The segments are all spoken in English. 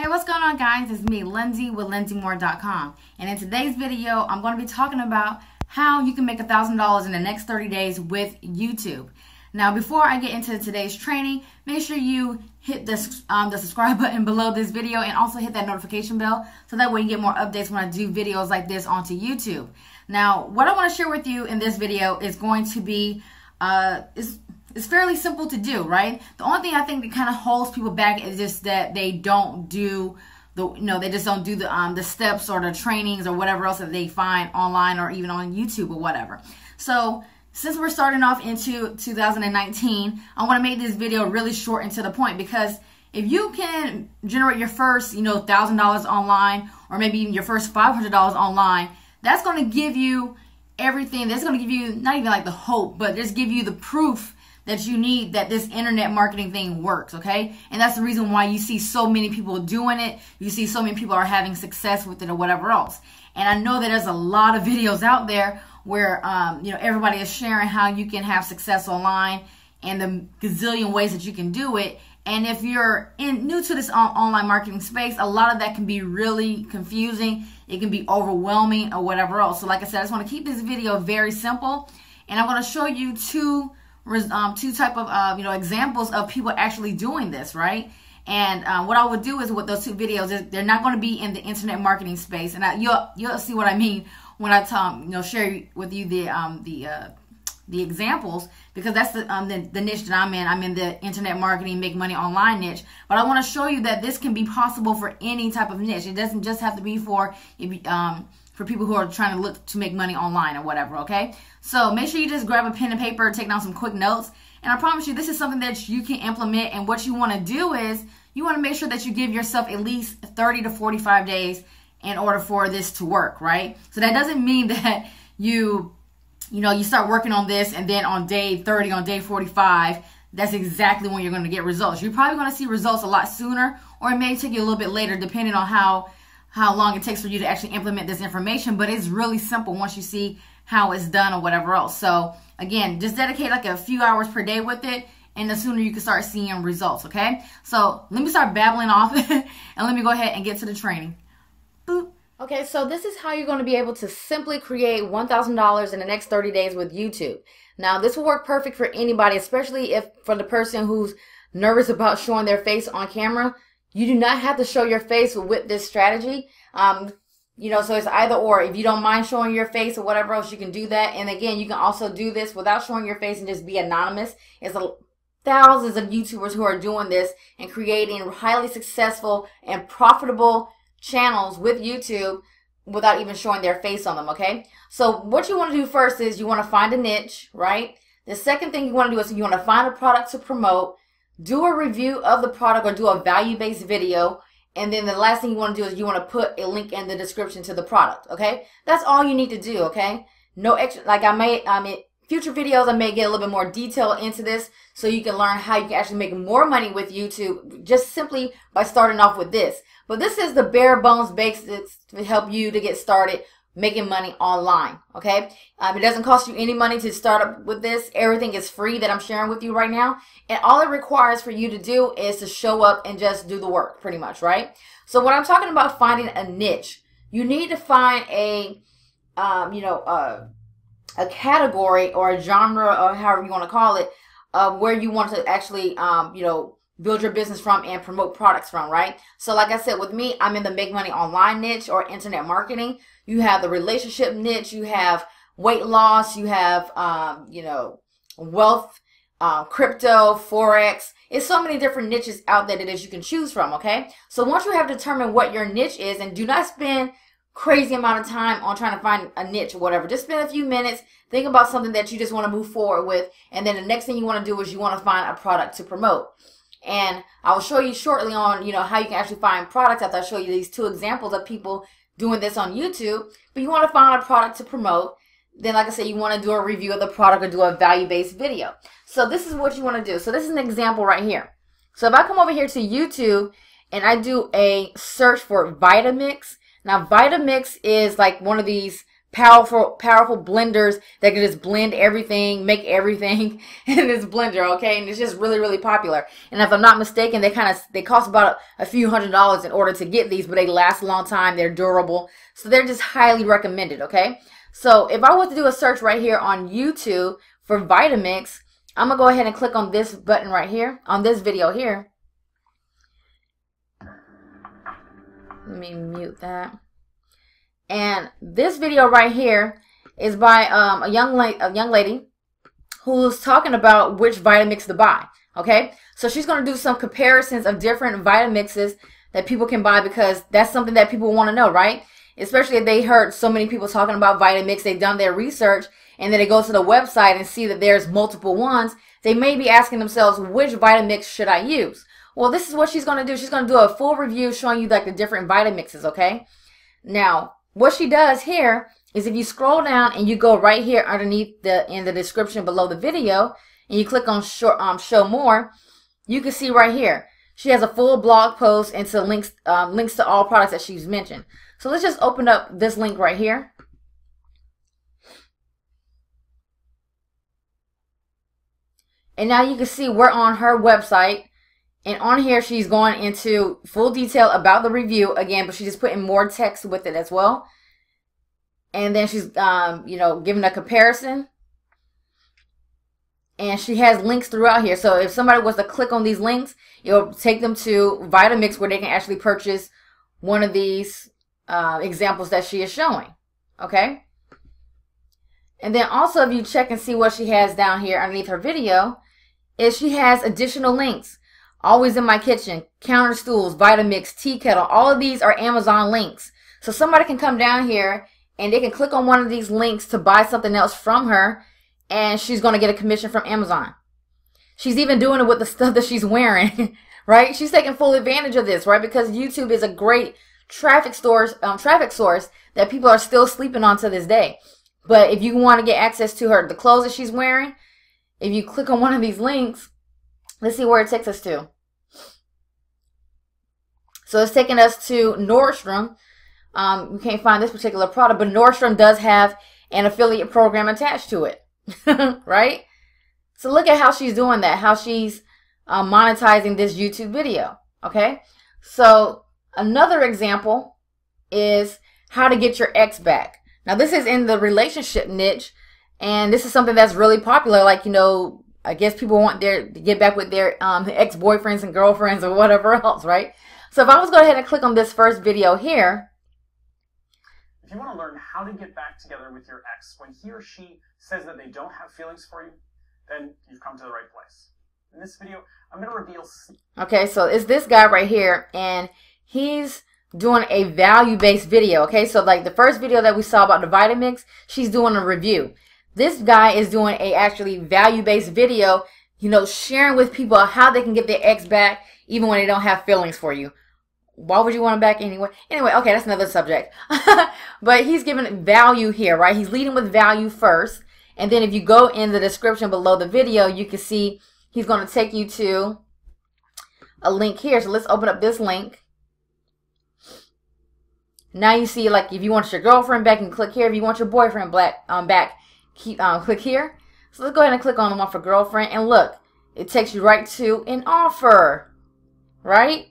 What's going on, guys? It's me, Linsay with LinsayMoore.com. And in today's video, I'm going to be talking about how you can make $1,000 in the next 30 days with YouTube. Now, before I get into today's training, make sure you hit the subscribe button below this video and also hit that notification bell so that way you get more updates when I do videos like this onto YouTube. Now, what I want to share with you in this video is going to be it's fairly simple to do, right? The only thing I think that kind of holds people back is just that they don't do they just don't do the steps or the trainings or whatever else that they find online or even on YouTube or whatever. So since we're starting off into 2019, I want to make this video really short and to the point, because if you can generate your first, $1,000 online, or maybe even your first $500 online, that's going to give you everything. That's going to give you not even like the hope, but just give you the proof that you need that this internet marketing thing works, okay? And that's the reason why you see so many people doing it. You see so many people are having success with it or whatever else. And I know that there's a lot of videos out there where, everybody is sharing how you can have success online and the gazillion ways that you can do it. And if you're new to this online marketing space, a lot of that can be really confusing. It can be overwhelming or whatever else. So like I said, I just want to keep this video very simple. And I'm going to show you two type of examples of people actually doing this, right? And what I would do is with those two videos is they're not going to be in the internet marketing space, and you'll see what I mean when I share with you the examples, because that's the niche that I'm in. I'm in the internet marketing, make money online niche. But I want to show you that this can be possible for any type of niche. It doesn't just have to be for people who are trying to look to make money online or whatever, okay? So make sure you just grab a pen and paper, take down some quick notes. And I promise you, this is something that you can implement. And what you want to do is you want to make sure that you give yourself at least 30 to 45 days in order for this to work, right? So that doesn't mean that you start working on this and then on day 30, on day 45, that's exactly when you're going to get results. You're probably going to see results a lot sooner, or it may take you a little bit later depending on how long it takes for you to actually implement this information. But it's really simple once you see how it's done or whatever else. So again, just dedicate like a few hours per day with it, and the sooner you can start seeing results, okay? So let me start babbling off and let me go ahead and get to the training. Boop. Okay, so this is how you're going to be able to simply create $1,000 in the next 30 days with YouTube. Now, this will work perfect for anybody, especially if for the person who's nervous about showing their face on camera. You do not have to show your face with this strategy. So it's either or. If you don't mind showing your face or whatever else, you can do that. And again, you can also do this without showing your face and just be anonymous. It's thousands of YouTubers who are doing this and creating highly successful and profitable channels with YouTube without even showing their face on them, okay? So what you want to do first is you want to find a niche, right? The second thing you want to do is you want to find a product to promote, do a review of the product or do a value-based video. And then the last thing you want to do is you want to put a link in the description to the product, okay? That's all you need to do, okay? No extra, like future videos, I may get a little bit more detail into this so you can learn how you can actually make more money with YouTube just simply by starting off with this. But this is the bare bones basics to help you to get started making money online, okay? It doesn't cost you any money to start up with this. Everything is free that I'm sharing with you right now. And all it requires for you to do is to show up and just do the work, pretty much, right? So when I'm talking about finding a niche, you need to find a category or a genre, or however you want to call it, where you want to actually, build your business from and promote products from, right? So like I said, with me, I'm in the make money online niche or internet marketing. You have the relationship niche, you have weight loss, you have, wealth, crypto, Forex. It's so many different niches out there that you can choose from, okay? So once you have determined what your niche is, and do not spend crazy amount of time on trying to find a niche or whatever. Just spend a few minutes, think about something that you just want to move forward with, and then the next thing you want to do is you want to find a product to promote. And I will show you shortly on, how you can actually find products after I show you these two examples of people doing this on YouTube. But you want to find a product to promote. Then, like I said, you want to do a review of the product or do a value-based video. So this is what you want to do. So this is an example right here. So if I come over here to YouTube and I do a search for Vitamix. Now, Vitamix is like one of these powerful blenders that can just blend everything, make everything in this blender, okay? And it's just really, really popular. And if I'm not mistaken, they cost about a few $100s in order to get these, but they last a long time. They're durable. So they're just highly recommended, okay? So if I was to do a search right here on YouTube for Vitamix, I'm going to go ahead and click on this button right here, on this video here. Let me mute that. And this video right here is by a young lady who's talking about which Vitamix to buy. Okay, so she's going to do some comparisons of different Vitamixes that people can buy, because that's something that people want to know, right? Especially if they heard so many people talking about Vitamix, they've done their research, and then they go to the website and see that there's multiple ones. They may be asking themselves, which Vitamix should I use? Well, this is what she's going to do. She's going to do a full review showing you like the different Vitamixes, okay? Now, what she does here is if you scroll down and you go right here underneath in the description below the video, and you click on show more, you can see right here she has a full blog post and to links to all products that she's mentioned. So let's just open up this link right here. And now you can see we're on her website. And on here, she's going into full detail about the review again, but she's just putting more text with it as well. And then she's, you know, giving a comparison. And she has links throughout here. So if somebody was to click on these links, it'll take them to Vitamix where they can actually purchase one of these examples that she is showing. Okay? And then also, if you check and see what she has down here underneath her video, is she has additional links. Always in my kitchen, counter stools, Vitamix, tea kettle, all of these are Amazon links. So somebody can come down here and they can click on one of these links to buy something else from her, and she's going to get a commission from Amazon. She's even doing it with the stuff that she's wearing, right? She's taking full advantage of this, right? Because YouTube is a great traffic source that people are still sleeping on to this day. But if you want to get access to the clothes that she's wearing, if you click on one of these links, let's see where it takes us to. So it's taking us to Nordstrom. We can't find this particular product, but Nordstrom does have an affiliate program attached to it, right? So look at how she's doing that, how she's monetizing this YouTube video, okay? So another example is how to get your ex back. Now this is in the relationship niche, and this is something that's really popular. Like, you know, I guess people want to get back with their ex-boyfriends and girlfriends or whatever else, right? So if I was to go ahead and click on this first video here. If you want to learn how to get back together with your ex when he or she says that they don't have feelings for you, then you've come to the right place. In this video, I'm going to reveal... Okay, so it's this guy right here, and he's doing a value-based video, okay? So like the first video that we saw about the Vitamix, she's doing a review. This guy is doing a actually value-based video, you know, sharing with people how they can get their ex back even when they don't have feelings for you. Why would you want him back anyway? Anyway, okay, that's another subject. But he's giving value here, right? He's leading with value first. And then if you go in the description below the video, you can see he's going to take you to a link here. So let's open up this link. Now you see, like, if you want your girlfriend back, you can click here. If you want your boyfriend back, click here. So let's go ahead and click on the one for girlfriend, and look, it takes you right to an offer, right?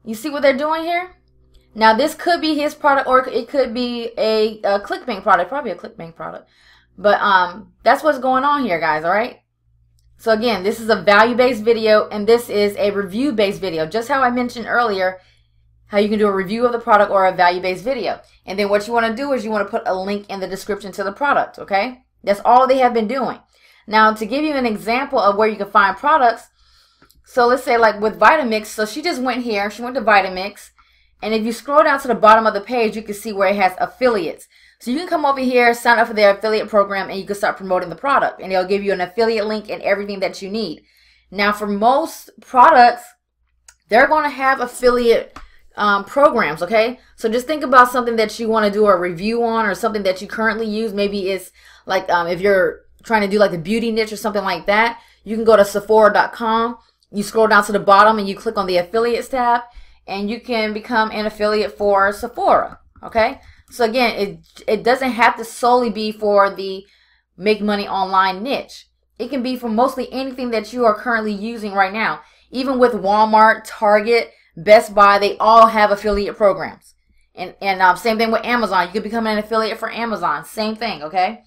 You see what they're doing here? Now this could be his product, or it could be a ClickBank product, probably a ClickBank product. But that's what's going on here, guys. All right. So again, this is a value-based video, and this is a review-based video. Just how I mentioned earlier, how you can do a review of the product or a value-based video. And then what you want to do is you want to put a link in the description to the product, okay? That's all they have been doing. Now, to give you an example of where you can find products, so let's say like with Vitamix, so she just went here, she went to Vitamix, and if you scroll down to the bottom of the page, you can see where it has affiliates. So you can come over here, sign up for their affiliate program, and you can start promoting the product. And they'll give you an affiliate link and everything that you need. Now, for most products, they're going to have affiliate programs, okay? So just think about something that you want to do a review on, or something that you currently use. Maybe it's like if you're trying to do like the beauty niche or something like that, you can go to Sephora.com. You scroll down to the bottom and you click on the affiliates tab, and you can become an affiliate for Sephora, okay? So again, it doesn't have to solely be for the make money online niche. It can be for mostly anything that you are currently using right now. Even with Walmart, Target, Best Buy, they all have affiliate programs. And same thing with Amazon. You could become an affiliate for Amazon. Same thing, okay?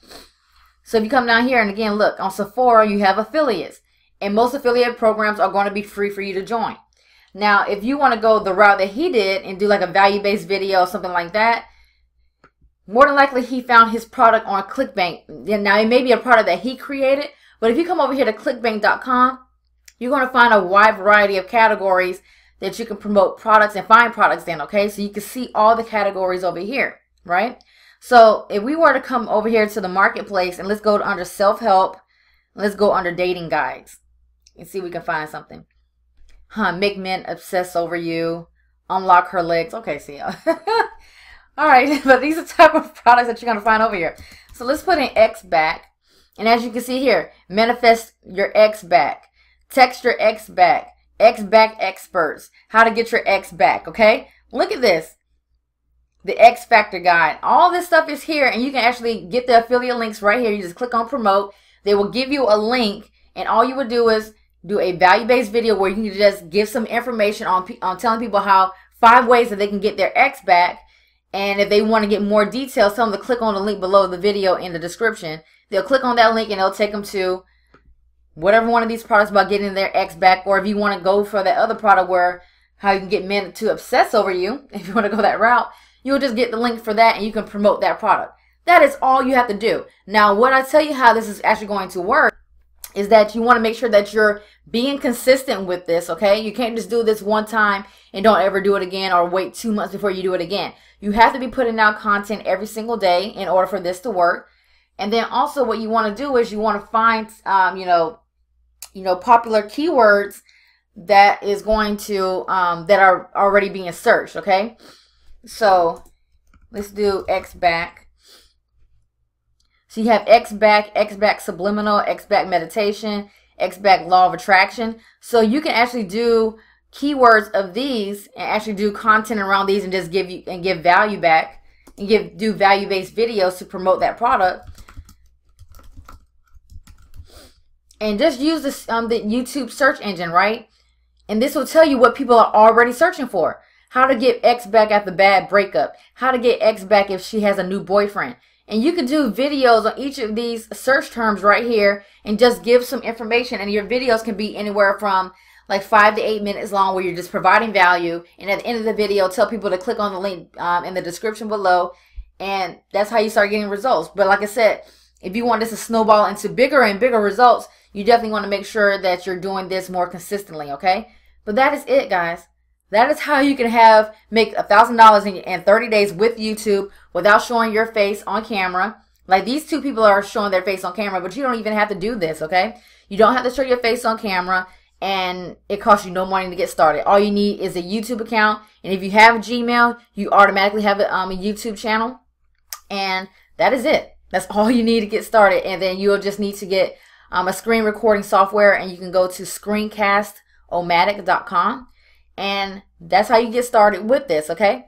So if you come down here, and again, look, on Sephora, you have affiliates. And most affiliate programs are going to be free for you to join. Now, if you want to go the route that he did and do like a value-based video or something like that, more than likely he found his product on ClickBank. Now, it may be a product that he created, but if you come over here to clickbank.com, you're going to find a wide variety of categories that you can promote products and find products in, okay? So you can see all the categories over here, right? So if we were to come over here to the marketplace, and let's go to under self-help, let's go under dating guides and see if we can find something. Make men obsess over you, unlock her legs. Okay, see ya. All right, but these are the type of products that you're going to find over here. So let's put in X back. And as you can see here, manifest your X back, text your X back, X back experts, how to get your X back, okay? Look at this. The X Factor guide. All this stuff is here, and you can actually get the affiliate links right here. You just click on promote. They will give you a link, and all you would do is do a value-based video where you can just give some information on telling people how 5 ways that they can get their X back. And if they want to get more details, tell them to click on the link below the video in the description. They'll click on that link and it'll take them to whatever one of these products about getting their X back. Or if you want to go for that other product where how you can get men to obsess over you, if you want to go that route, you'll just get the link for that and you can promote that product. That is all you have to do. Now, what I tell you how this is actually going to work is that you want to make sure that you're being consistent with this, okay? You can't just do this one time and don't ever do it again, or wait 2 months before you do it again. You have to be putting out content every single day in order for this to work. And then also what you want to do is you want to find, popular keywords that is going to, that are already being searched, okay? So let's do X back. So you have X back subliminal, X back meditation, X back law of attraction. So you can actually do keywords of these and actually do content around these and just give value back and do value-based videos to promote that product. And just use this the YouTube search engine, right? And this will tell you what people are already searching for. How to get X back after bad breakup. How to get X back if she has a new boyfriend. And you can do videos on each of these search terms right here and just give some information. And your videos can be anywhere from like 5 to 8 minutes long, where you're just providing value. And at the end of the video, tell people to click on the link in the description below. And that's how you start getting results. But like I said, if you want this to snowball into bigger and bigger results, you definitely want to make sure that you're doing this more consistently, okay? But that is it, guys. That is how you can make $1,000 in 30 days with YouTube without showing your face on camera. Like these two people are showing their face on camera, but you don't even have to do this, okay? You don't have to show your face on camera, and it costs you no money to get started. All you need is a YouTube account, and if you have Gmail, you automatically have a YouTube channel, and that is it. That's all you need to get started, and then you'll just need to get a screen recording software, and you can go to screencastomatic.com. And that's how you get started with this, okay?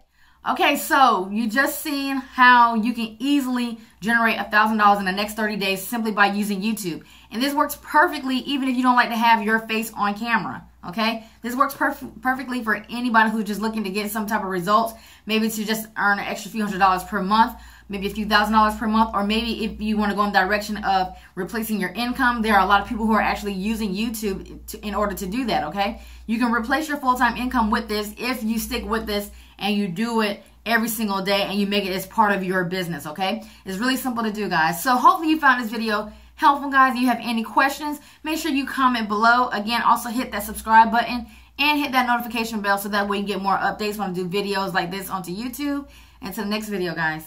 Okay, so you just seen how you can easily generate $1,000 in the next 30 days simply by using YouTube. And this works perfectly even if you don't like to have your face on camera, okay? This works perfectly for anybody who's just looking to get some type of results, maybe to just earn an extra few $100s per month, maybe a few $1,000s per month, or maybe if you want to go in the direction of replacing your income. There are a lot of people who are actually using YouTube in order to do that, okay? You can replace your full-time income with this if you stick with this and you do it every single day and you make it as part of your business, okay? It's really simple to do, guys. So hopefully you found this video helpful, guys. If you have any questions, make sure you comment below. Again, also hit that subscribe button and hit that notification bell so that way you get more updates when I do videos like this onto YouTube. And to the next video, guys.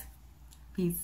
Peace.